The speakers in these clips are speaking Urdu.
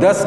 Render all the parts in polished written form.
10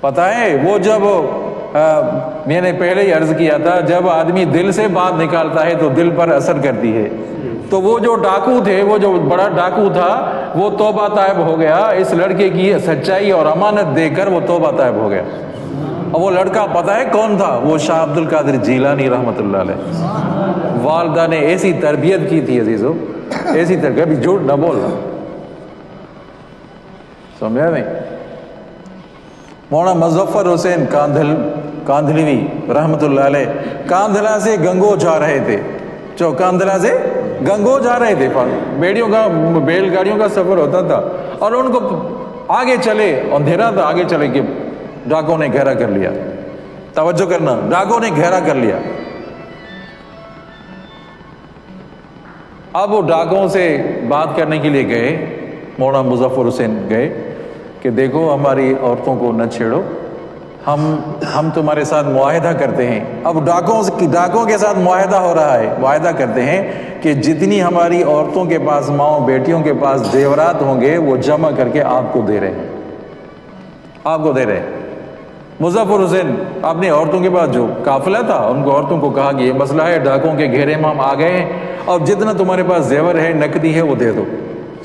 پتہ ہے وہ جب میں نے پہلے ہی عرض کیا تھا، جب آدمی دل سے بات نکالتا ہے تو دل پر اثر کرتی ہے. تو وہ جو ڈاکو تھے، وہ جو بڑا ڈاکو تھا، وہ توبہ طائب ہو گیا اس لڑکے کی سچائی اور امانت دے کر، وہ توبہ طائب ہو گیا. اور وہ لڑکا پتہ ہے کون تھا؟ وہ شاہ عبد القادر جیلانی رحمۃ اللہ علیہ. والدہ نے ایسی تربیت کی تھی عزیزو، ایسی تربیت، ابھی جھوٹ نہ بولنا، سمجھا نہیں؟ مولانا مظفر حسین کاندھلوی رحمۃ اللہ علیہ کاندھلا سے گنگو جا رہے تھے. جو کاندھلا سے گنگو جا رہے تھے، بیل گاڑیوں کا سفر ہوتا تھا، اور ان کو آگے چلے، اندھیرا تھا، آگے چلے کہ ڈاکوں نے گھیرا کر لیا. توجہ کرنا، ڈاکوں نے گھیرا کر لیا. اب وہ ڈاکوں سے بات کرنے کے لیے گئے، مولانا مظفر حسین گئے کہ دیکھو ہماری عورتوں کو نہ چھیڑو، ہم تمہارے ساتھ معاہدہ کرتے ہیں. اب ڈاکوں کے ساتھ معاہدہ ہو رہا ہے. معاہدہ کرتے ہیں کہ جتنی ہماری عورتوں کے پاس، ماؤں بیٹیوں کے پاس زیورات ہوں گے، وہ جمع کر کے آپ کو دے رہے ہیں، آپ کو دے رہے ہیں. مظفر حسین اپنی عورتوں کے پاس، جو قافلہ تھا، ان کو عورتوں کو کہا کہ یہ مسئلہ ہے، ڈاکوں کے گھیرے میں ہم آ گئے ہیں، اور جتنا تمہارے پاس زیور ہے، نقدی ہے، وہ دے دو.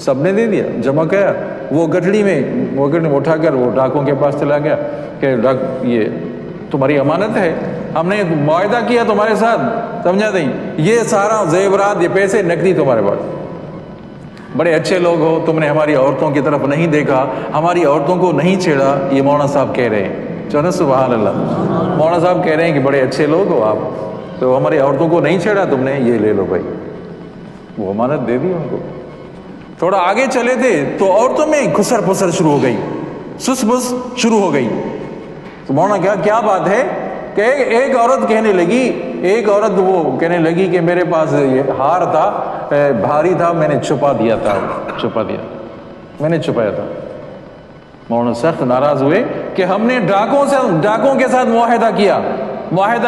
سب نے دے دیا، جمع کیا. وہ گٹھڑی میں اٹھا کر وہ ڈاکوں کے پاس چلا گیا کہ یہ تمہاری امانت ہے، ہم نے معاہدہ کیا تمہارے ساتھ، سمجھا نہیں؟ یہ سارا زیورات، یہ پیسے، نقدی تمہارے پاس. بڑے اچھے لوگ ہو، تم نے ہماری عورتوں کی طرف نہیں دیکھا، ہماری عورتوں کو نہیں چھیڑا. یہ مولانا صاحب کہہ رہے ہیں، چلو سبحان اللہ. مولانا صاحب کہہ رہے ہیں کہ بڑے اچھے لوگ ہو آپ، تو ہماری عورتوں کو نہیں چھیڑا تم نے، یہ لے لو بھائی. وہ امانت دے دی ان کو. تھوڑا آگے چلے تھے تو عورتوں میں گھسر پھسر شروع ہو گئی، سس بس شروع ہو گئی. تو مولانا کیا بات ہے کہ ایک عورت کہنے لگی کہ میرے پاس یہ ہار تھا، بھاری تھا، میں نے چھپا دیا، میں نے چھپایا تھا. مولانا سخت ناراض ہوئے کہ ہم نے ڈاکوں کے ساتھ معاہدہ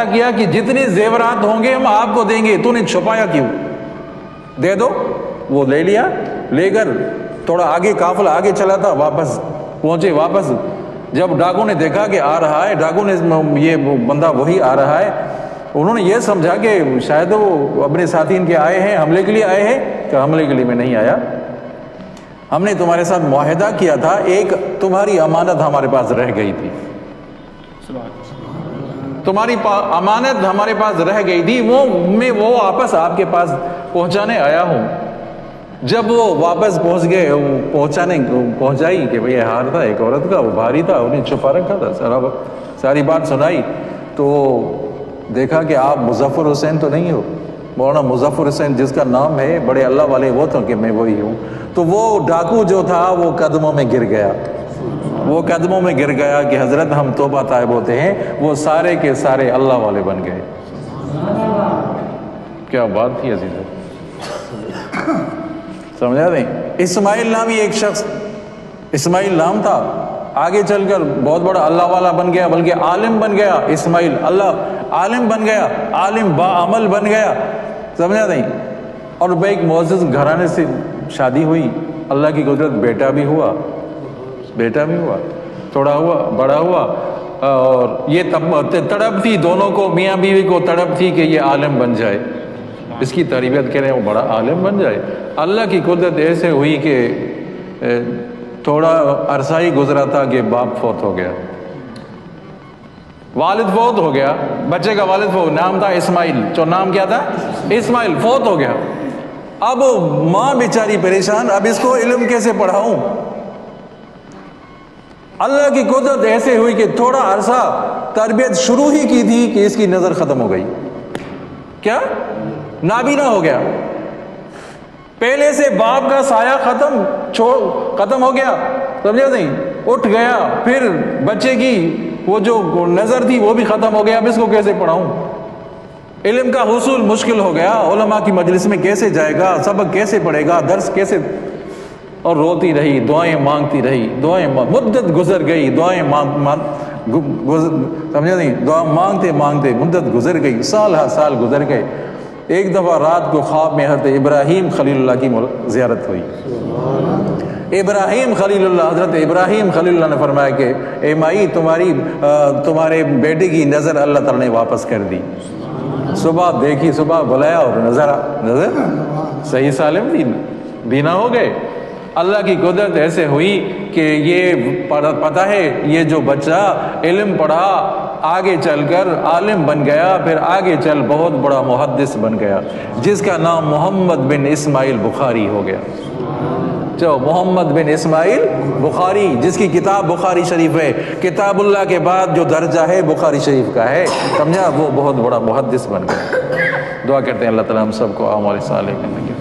کیا کہ جتنے زیورات ہوں گے ہم آپ کو دیں گے، تو نے چھپایا کیوں؟ دے دو. وہ لے لیا، لے کر تھوڑا آگے، قافلہ آگے چلا تھا، واپس پہنچے. واپس جب ڈاکوں نے دیکھا کہ آ رہا ہے، ڈاکوں نے یہ بندہ وہی آ رہا ہے، انہوں نے یہ سمجھا کہ شاید وہ اپنے ساتھی ان کے آئے ہیں، حملے کے لیے آئے ہیں. کہ حملے کے لیے میں نہیں آیا، ہم نے تمہارے ساتھ معاہدہ کیا تھا، ایک تمہاری امانت ہمارے پاس رہ گئی تھی، تمہاری امانت ہمارے پاس رہ گئی تھی، میں وہ واپس آپ کے پاس پہنچانے آیا ہوں. جب وہ واپس پہنچ گئے، پہنچائی کہ بھئی ہار تھا ایک عورت کا، وہ بھاری تھا، انہیں چھپا رکھا تھا، ساری بات سنائی. تو دیکھا کہ آپ مظفر حسین تو نہیں ہو. مولانا مظفر حسین جس کا نام ہے، بڑے اللہ والے وہ تھا کہ میں وہی ہوں. تو وہ ڈاکو جو تھا وہ قدموں میں گر گیا کہ حضرت ہم توبہ طائب ہوتے ہیں. وہ سارے کے سارے اللہ والے بن گئے. کیا بات تھی عزیزو، سمجھا نہیں؟ اسماعیل نامی ایک شخص، اسماعیل نام تھا، آگے چل کر بہت بڑا اللہ والا بن گیا، بلکہ عالم بن گیا. اسماعیل عالم بن گیا، عالم با عمل بن گیا، سمجھا نہیں؟ اور ایک معزز گھرانے سے شادی ہوئی، اللہ کی قدرت بیٹا بھی ہوا، تھوڑا ہوا، بڑا ہوا. اور یہ تڑپ تھی دونوں کو، میاں بیوی کو تڑپ تھی کہ یہ عالم بن جائے. اس کی تربیت کریں، وہ بڑا عالم بن جائے. اللہ کی قدرت ایسے ہوئی کہ تھوڑا عرصہ ہی گزرا تھا کہ باپ فوت ہو گیا، والد فوت ہو گیا، بچے کا والد فوت، نام تھا اسماعیل. جو نام کیا تھا؟ اسماعیل. فوت ہو گیا. اب ماں بیچاری پریشان، اب اس کو علم کیسے پڑھاؤں؟ اللہ کی قدرت ایسے ہوئی کہ تھوڑا عرصہ تربیت شروع ہی کی تھی کہ اس کی نظر ختم ہو گئی. کیا؟ نابینا ہو گیا. پہلے سے باپ کا سایہ ختم ہو گیا، سمجھا نہیں؟ اٹھ گیا. پھر بچے کی وہ جو نظر تھی وہ بھی ختم ہو گیا. اب اس کو کیسے پڑھاؤں؟ علم کا حصول مشکل ہو گیا. علماء کی مجلس میں کیسے جائے گا؟ سبق کیسے پڑھے گا؟ درس کیسے؟ اور روتی رہی، دعائیں مانگتی رہی، مدت گزر گئی، سمجھا نہیں؟ دعا مانگتے مانگتے مدت گزر گئی، سال گزر گئے. ایک دفعہ رات کو خواب میں حضرت ابراہیم خلیل اللہ کی زیارت ہوئی. ابراہیم خلیل اللہ، حضرت ابراہیم خلیل اللہ نے فرمایا کہ اے مائی تمہارے بیٹے کی نظر اللہ تعالیٰ نے واپس کر دی۔ صبح دیکھی، صبح بلایا اور نظر صحیح سالم بینا ہو گئے۔ اللہ کی قدرت ایسے ہوئی کہ یہ پتہ ہے یہ جو بچہ علم پڑھا آگے چل کر عالم بن گیا، پھر آگے چل بہت بڑا محدث بن گیا، جس کا نام محمد بن اسماعیل بخاری ہو گیا۔ جو محمد بن اسماعیل بخاری، جس کی کتاب بخاری شریف ہے، کتاب اللہ کے بعد جو درجہ ہے بخاری شریف کا ہے، سمجھا، وہ بہت بڑا محدث بن گیا۔ دعا کرتے ہیں اللہ تعالیٰ ہم سب کو اعمال صالح کرنے کی